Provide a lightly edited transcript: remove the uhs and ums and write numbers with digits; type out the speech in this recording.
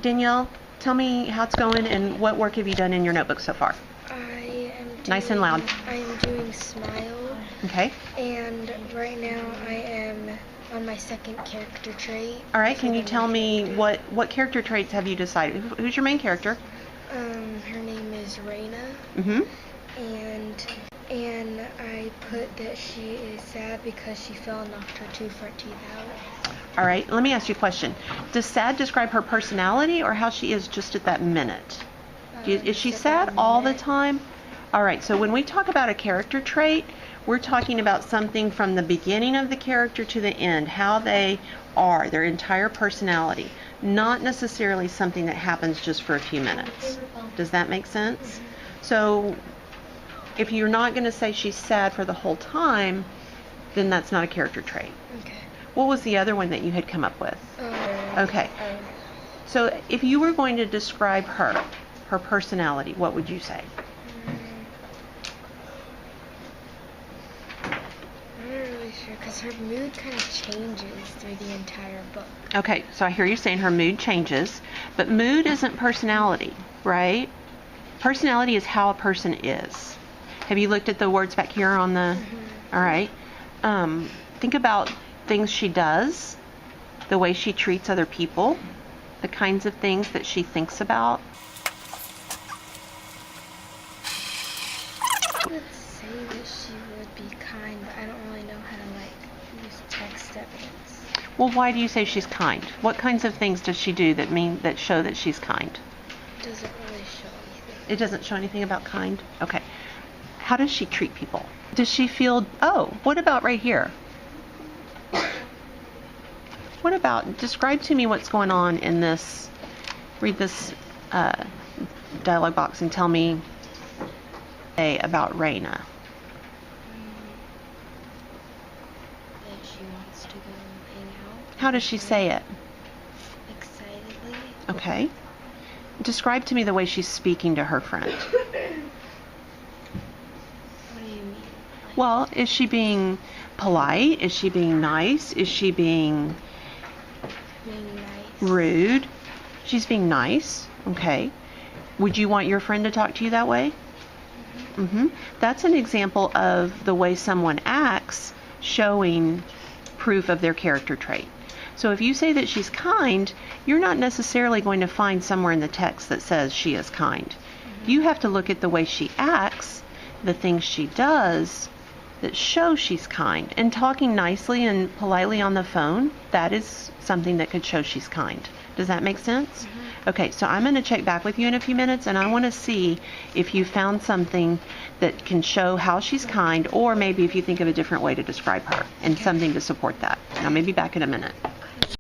Danielle, tell me how it's going and what work have you done in your notebook so far? Nice and loud. I am doing Smile. Okay. And right now I am on my second character trait. All right, can you tell me what character traits have you decided? Who's your main character? Her name is Raina. Mm-hmm. And I put that she is sad because she fell and knocked her 2 front teeth out. All right, let me ask you a question. Does sad describe her personality or how she is just at that minute? Is she sad all the time? All right, so when we talk about a character trait, we're talking about something from the beginning of the character to the end, how they are, their entire personality, not necessarily something that happens just for a few minutes. Does that make sense? So if you're not going to say she's sad for the whole time, then that's not a character trait. Okay. What was the other one that you had come up with? Okay. So if you were going to describe her personality, what would you say? I'm not really sure because her mood kind of changes through the entire book. Okay, so I hear you saying her mood changes, but mood isn't personality, right? Personality is how a person is. Have you looked at the words back here on the... All right. Think about things she does, the way she treats other people, the kinds of things that she thinks about. I would say that she would be kind, but I don't really know how to use text evidence. Well, why do you say she's kind? What kinds of things does she do that show that she's kind? It doesn't really show anything. It doesn't show anything about kind? Okay. How does she treat people? Does she feel, what about right here? What about, describe to me what's going on in this, read this dialogue box and tell me about Raina. That she wants to go hang out. How does she say it? Excitedly. Okay. Describe to me the way she's speaking to her friend. What do you mean? Well, is she being polite? Is she being nice? Is she being Nice. rude? She's being nice. Okay. Would you want your friend to talk to you that way? Mm-hmm. That's an example of the way someone acts showing proof of their character trait. So if you say that she's kind, you're not necessarily going to find somewhere in the text that says she is kind. You have to look at the way she acts, the things she does that show she's kind. And talking nicely and politely on the phone, that is something that could show she's kind. Does that make sense? Okay, so I'm going to check back with you in a few minutes, and I want to see if you found something that can show how she's kind, or maybe if you think of a different way to describe her and something to support that. And I'll maybe back in a minute.